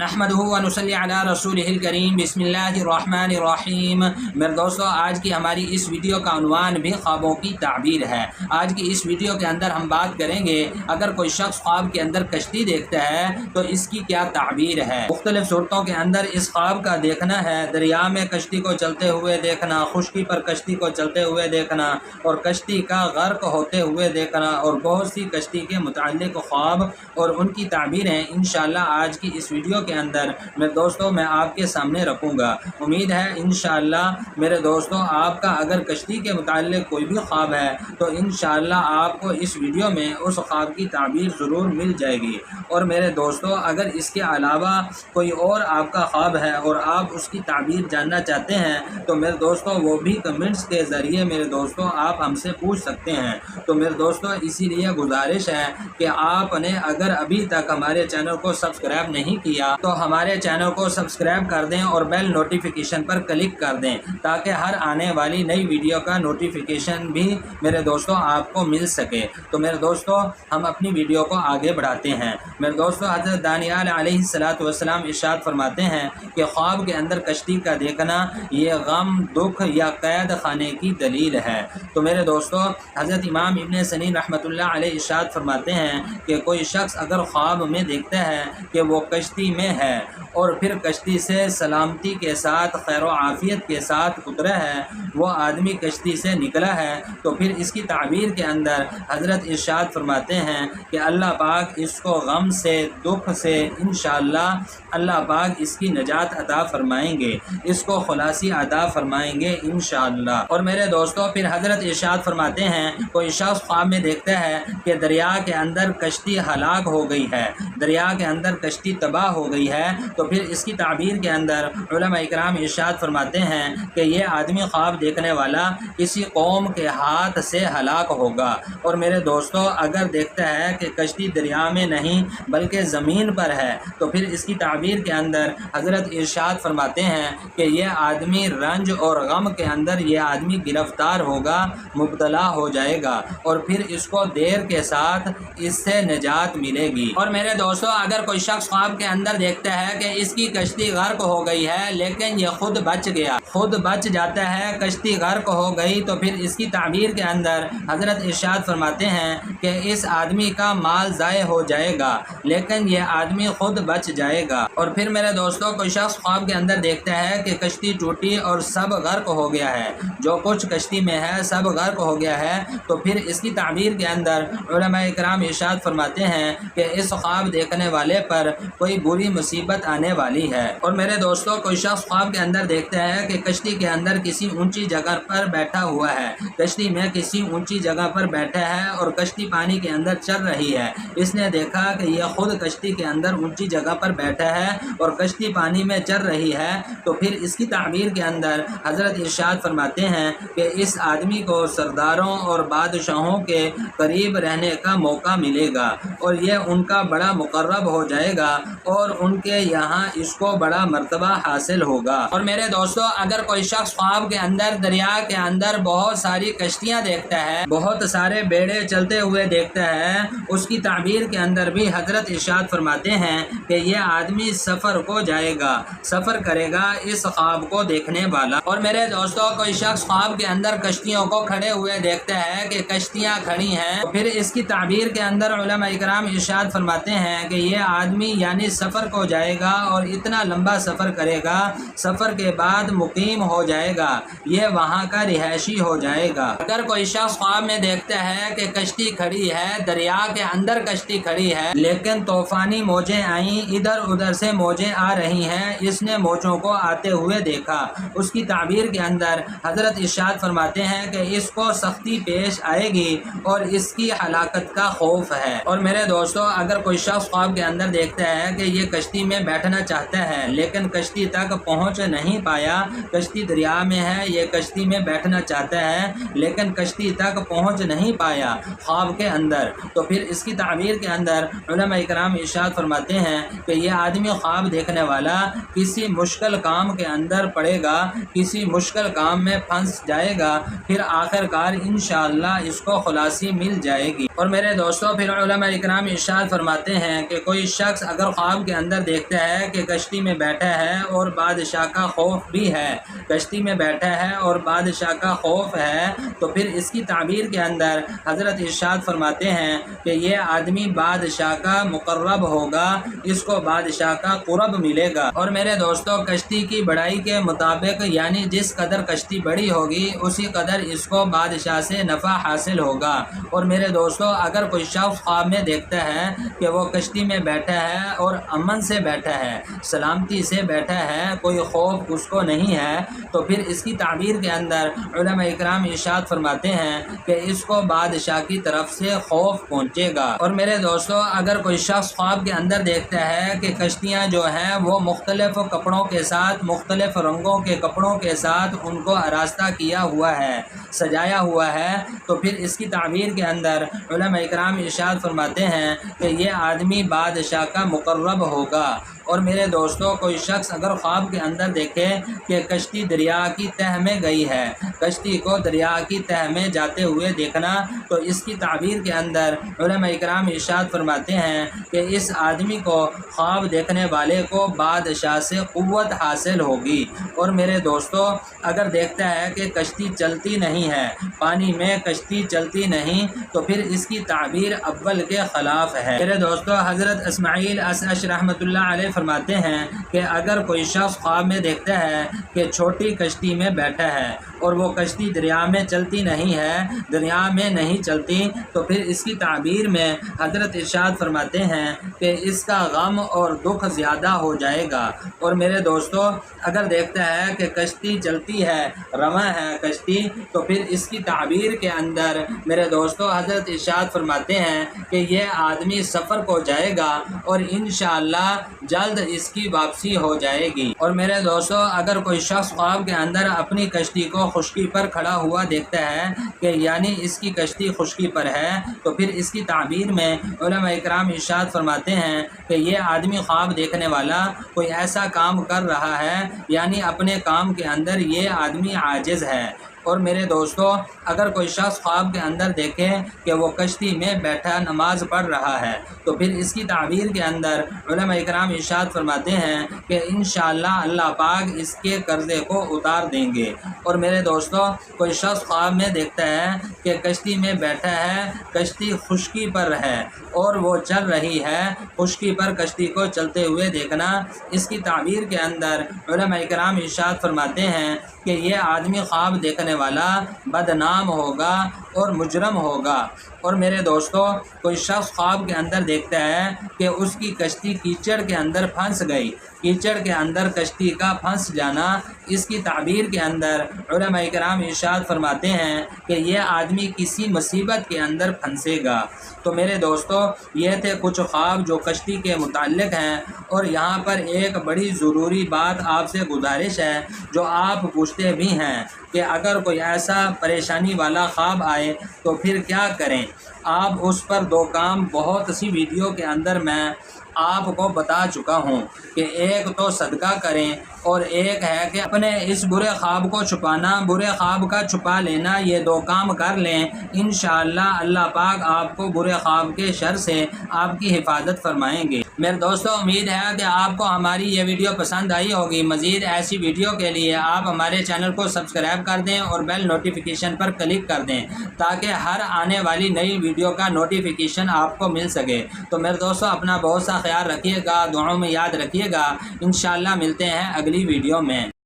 نحمدہ و نصلی علی رسولہ الکریم بسم اللہ الرحمن الرحیم۔ میرے دوستو، آج کی ہماری اس ویڈیو کا عنوان بھی خوابوں کی تعبیر ہے۔ آج کی اس ویڈیو کے اندر ہم بات کریں گے اگر کوئی شخص خواب کے اندر کشتی دیکھتا ہے تو اس کی کیا تعبیر ہے۔ مختلف صورتوں کے اندر اس خواب کا دیکھنا ہے، دریا میں کشتی کو چلتے ہوئے دیکھنا، خشکی پر کشتی کو چلتے ہوئے دیکھنا، اور کشتی کا غرق ہوتے ہوئے دیکھنا، اور بہت سی کشتی کے متعلق خواب اور ان کی تعبیریں انشاءاللہ آج کی اس ویڈیو کے اندر میرے دوستوں میں آپ کے سامنے رکھوں گا۔ امید ہے انشاءاللہ میرے دوستوں آپ کا اگر کشتی کے متعلق کوئی بھی خواب ہے تو انشاءاللہ آپ کو اس ویڈیو میں اس خواب کی تعبیر ضرور مل جائے گی۔ اور میرے دوستوں اگر اس کے علاوہ کوئی اور آپ کا خواب ہے اور آپ اس کی تعبیر جاننا چاہتے ہیں تو میرے دوستوں وہ بھی کمنٹس کے ذریعے میرے دوستوں آپ ہم سے پوچھ سکتے ہیں۔ تو میرے دوستوں اسی لیے گزارش ہے کہ آپ نے اگر ابھی تک ہمارے چینل کو سبسکرائب نہیں کیا تو ہمارے چینل کو سبسکرائب کر دیں اور بیل نوٹیفیکیشن پر کلک کر دیں تاکہ ہر آنے والی نئی ویڈیو کا نوٹیفیکیشن بھی میرے دوستوں آپ کو مل سکے۔ تو میرے دوستوں ہم اپنی ویڈیو کو آگے بڑھاتے ہیں۔ میرے دوستوں حضرت دانیال علیہ السلام ارشاد فرماتے ہیں کہ خواب کے اندر کشتی کا دیکھنا یہ غم، دکھ یا قید خانے کی دلیل ہے۔ تو میرے دوستوں حضرت امام ابن سنین رحمۃ اللہ علیہ ارشاد فرماتے ہیں کہ کوئی شخص اگر خواب میں دیکھتا ہے کہ وہ کشتی میں ہے اور پھر کشتی سے سلامتی کے ساتھ خیر و عافیت کے ساتھ اترا ہے، وہ آدمی کشتی سے نکلا ہے، تو پھر اس کی تعبیر کے اندر حضرت ارشاد فرماتے ہیں کہ اللہ پاک اس کو غم سے، دکھ سے انشاءاللہ اللہ پاک اس کی نجات عطا فرمائیں گے، اس کو خلاصی عطا فرمائیں گے انشاءاللہ۔ اور میرے دوستوں پھر حضرت ارشاد فرماتے ہیں کوئی شخص خواب میں دیکھتا ہے کہ دریا کے اندر کشتی ہلاک ہو گئی ہے، دریا کے اندر کشتی تباہ ہو گئی ہے، تو پھر اس کی تعبیر کے اندر علماء اکرام ارشاد فرماتے ہیں کہ یہ آدمی خواب دیکھنے والا کسی قوم کے ہاتھ سے ہلاک ہوگا۔ اور میرے دوستوں اگر دیکھتا ہے کہ کشتی دریا میں نہیں بلکہ زمین پر ہے تو پھر اس کی تعبیر کے اندر حضرت ارشاد فرماتے ہیں کہ یہ آدمی رنج اور غم کے اندر یہ آدمی گرفتار ہوگا، مبتلا ہو جائے گا، اور پھر اس کو دیر کے ساتھ اس سے نجات ملے گی۔ اور میرے دوستوں اگر کوئی شخص خواب کے اندر دیکھتا ہے کہ اس کی کشتی غرق ہو گئی ہے لیکن یہ خود بچ گیا، خود بچ جاتا ہے، کشتی غرق ہو گئی، تو پھر اس کی تعبیر کے اندر حضرت ارشاد فرماتے ہیں کہ اس آدمی کا مال ضائع ہو جائے گا لیکن یہ آدمی خود بچ جائے گا۔ اور پھر میرے دوستوں کوئی شخص خواب کے اندر دیکھتا ہے کہ کشتی ٹوٹی اور سب غرق ہو گیا ہے، جو کچھ کشتی میں ہے سب غرق ہو گیا ہے، تو پھر اس کی تعبیر کے اندر علماء اکرام ارشاد فرماتے ہیں کہ اس خواب دیکھنے والے پر کوئی بری مصیبت آنے والی ہے۔ اور میرے دوستوں کوئی شخص خواب کے اندر دیکھتا ہے کہ کشتی کے اندر کسی اونچی جگہ پر بیٹھا ہوا ہے، کشتی میں کسی اونچی جگہ پر بیٹھا ہے اور کشتی پانی کے اندر چل رہی ہے، اس نے دیکھا کہ یہ خود کشتی کے اندر اونچی جگہ پر بیٹھا ہے اور کشتی پانی میں چل رہی ہے، تو پھر اس کی تعبیر کے اندر حضرت ارشاد فرماتے ہیں کہ اس آدمی کو سرداروں اور بادشاہوں کے قریب رہنے کا موقع ملے گا اور یہ ان کا بڑا مقرب ہو جائے گا اور ان کے یہاں اس کو بڑا مرتبہ حاصل ہوگا۔ اور میرے دوستوں اگر کوئی شخص خواب کے اندر دریا کے اندر بہت ساری کشتیاں دیکھتا ہے، بہت سارے بیڑے چلتے ہوئے دیکھتا ہے، اس کی تعبیر کے اندر بھی حضرت ارشاد فرماتے ہیں کہ یہ آدمی سفر کو جائے گا، سفر کرے گا اس خواب کو دیکھنے والا۔ اور میرے دوستوں کوئی شخص خواب کے اندر کشتیوں کو کھڑے ہوئے دیکھتا ہے کہ کشتیاں کھڑی ہیں، پھر اس کی تعبیر کے اندر علماء اکرام ارشاد فرماتے ہیں کہ یہ آدمی یعنی سفر کو جائے گا اور اتنا لمبا سفر کرے گا، سفر کے بعد مقیم ہو جائے گا، یہ وہاں کا رہائشی ہو جائے گا۔ اگر کوئی شخص خواب میں دیکھتا ہے کہ کشتی کھڑی ہے، دریا کے اندر کشتی کھڑی ہے لیکن طوفانی موجیں آئیں، ادھر ادھر سے موجیں آ رہی ہیں، اس نے موجوں کو آتے ہوئے دیکھا، اس کی تعبیر کے اندر حضرت ارشاد فرماتے ہیں کہ اس کو سختی پیش آئے گی اور اس کی ہلاکت کا خوف ہے۔ اور میرے دوستوں اگر کوئی شخص خواب کے اندر دیکھتا ہے کہ یہ کشتی میں بیٹھنا چاہتا ہے لیکن کشتی تک پہنچ نہیں پایا، کشتی دریا میں ہے، یہ کشتی میں بیٹھنا چاہتا ہے لیکن کشتی تک پہنچ نہیں پایا خواب کے اندر، تو پھر اس کی تعبیر کے اندر علماء اکرام ارشاد فرماتے ہیں کہ یہ آدمی خواب دیکھنے والا کسی مشکل کام کے اندر پڑے گا، کسی مشکل کام میں پھنس جائے گا، پھر آخر کار انشاءاللہ اس کو خلاصی مل جائے گی۔ اور میرے دوستوں پھر علماء اکرام ارشاد فرماتے ہیں کہ کوئی شخص اگر خواب کے اندر اندر دیکھتا ہے کہ کشتی میں بیٹھا ہے اور بادشاہ کا خوف بھی ہے، کشتی میں بیٹھا ہے اور بادشاہ کا خوف ہے، تو پھر اس کی تعبیر کے اندر حضرت ارشاد فرماتے ہیں کہ یہ آدمی بادشاہ کا مقرب ہوگا، اس کو بادشاہ کا قرب ملے گا۔ اور میرے دوستو، کشتی کی بڑائی کے مطابق یعنی جس قدر کشتی بڑی ہوگی اسی قدر اس کو بادشاہ سے نفع حاصل ہوگا۔ اور میرے دوستو، اگر کوئی شخص خواب میں دیکھتا ہے کہ وہ کشتی میں بیٹھا ہے اور امن سے بیٹھا ہے، سلامتی سے بیٹھا ہے، کوئی خوف اس کو نہیں ہے، تو پھر اس کی تعبیر کے اندر علماء اکرام ارشاد فرماتے ہیں کہ اس کو بادشاہ کی طرف سے خوف پہنچے گا۔ اور میرے دوستو، اگر کوئی شخص خواب کے اندر دیکھتا ہے کہ کشتیاں جو ہیں وہ مختلف کپڑوں کے ساتھ، مختلف رنگوں کے کپڑوں کے ساتھ ان کو آراستہ کیا ہوا ہے، سجایا ہوا ہے، تو پھر اس کی تعبیر کے اندر علماء اکرام ارشاد فرماتے ہیں کہ یہ آدمی بادشاہ کا مقرب ہوگا۔ اور میرے دوستو، کوئی شخص اگر خواب کے اندر دیکھے کہ کشتی دریا کی تہہ میں گئی ہے، کشتی کو دریا کی تہہ میں جاتے ہوئے دیکھنا، تو اس کی تعبیر کے اندر علماء اکرام ارشاد فرماتے ہیں کہ اس آدمی کو، خواب دیکھنے والے کو بادشاہ سے قوت حاصل ہوگی۔ اور میرے دوستو، اگر دیکھتا ہے کہ کشتی چلتی نہیں ہے، پانی میں کشتی چلتی نہیں، تو پھر اس کی تعبیر اول کے خلاف ہے۔ میرے دوستو، حضرت اسماعیل اشعثی رحمۃ اللہ علیہ فرماتے ہیں کہ اگر کوئی شخص خواب میں دیکھتا ہے کہ چھوٹی کشتی میں بیٹھا ہے اور وہ کشتی دریا میں چلتی نہیں ہے، دریا میں نہیں چلتی، تو پھر اس کی تعبیر میں حضرت ارشاد فرماتے ہیں کہ اس کا غم اور دکھ زیادہ ہو جائے گا۔ اور میرے دوستو، اگر دیکھتا ہے کہ کشتی چلتی ہے، رواں ہے کشتی، تو پھر اس کی تعبیر کے اندر میرے دوستو حضرت ارشاد فرماتے ہیں کہ یہ آدمی سفر کو جائے گا اور انشاءاللہ جلد اس کی واپسی ہو جائے گی۔ اور میرے دوستو، اگر کوئی شخص خواب کے اندر اپنی کشتی کو خشکی پر کھڑا ہوا دیکھتا ہے کہ یعنی اس کی کشتی خشکی پر ہے، تو پھر اس کی تعبیر میں علماء اکرام ارشاد فرماتے ہیں کہ یہ آدمی خواب دیکھنے والا کوئی ایسا کام کر رہا ہے یعنی اپنے کام کے اندر یہ آدمی عاجز ہے۔ اور میرے دوستو، اگر کوئی شخص خواب کے اندر دیکھے کہ وہ کشتی میں بیٹھا نماز پڑھ رہا ہے، تو پھر اس کی تعبیر کے اندر علماء اکرام ارشاد فرماتے ہیں کہ انشاءاللہ اللہ پاک اس کے قرضے کو اتار دیں گے۔ اور میرے دوستو، کوئی شخص خواب میں دیکھتا ہے کہ کشتی میں بیٹھا ہے، کشتی خشکی پر ہے اور وہ چل رہی ہے، خشکی پر کشتی کو چلتے ہوئے دیکھنا، اس کی تعبیر کے اندر علماء اکرام ارشاد فرماتے ہیں کہ یہ آدمی خواب دیکھنے والا بدنام ہوگا اور مجرم ہوگا۔ اور میرے دوستو، کوئی شخص خواب کے اندر دیکھتا ہے کہ اس کی کشتی کیچڑ کے اندر پھنس گئی، کیچڑ کے اندر کشتی کا پھنس جانا، اس کی تعبیر کے اندر علماء اکرام ارشاد فرماتے ہیں کہ یہ آدمی کسی مصیبت کے اندر پھنسے گا۔ تو میرے دوستو، یہ تھے کچھ خواب جو کشتی کے متعلق ہیں۔ اور یہاں پر ایک بڑی ضروری بات آپ سے گزارش ہے جو آپ پوچھتے بھی ہیں کہ اگر کوئی ایسا پریشانی والا خواب آئے تو پھر کیا کریں۔ آپ اس پر دو کام بہت سی ویڈیو کے اندر میں آپ کو بتا چکا ہوں کہ ایک تو صدقہ کریں اور ایک ہے کہ اپنے اس برے خواب کو چھپانا، برے خواب کا چھپا لینا، یہ دو کام کر لیں، انشاءاللہ اللہ پاک آپ کو برے خواب کے شر سے آپ کی حفاظت فرمائیں گے۔ میرے دوستو، امید ہے کہ آپ کو ہماری یہ ویڈیو پسند آئی ہوگی۔ مزید ایسی ویڈیو کے لیے آپ ہمارے چینل کو سبسکرائب کر دیں اور بیل نوٹیفیکیشن پر کلک کر دیں تاکہ ہر آنے والی نئی ویڈیو کا نوٹیفیکیشن آپ کو مل سکے۔ تو میرے دوستو، اپنا بہت سا خیال رکھیے گا، دعاؤں میں یاد رکھیے گا۔ انشاءاللہ ملتے ہیں اگلی ویڈیو میں۔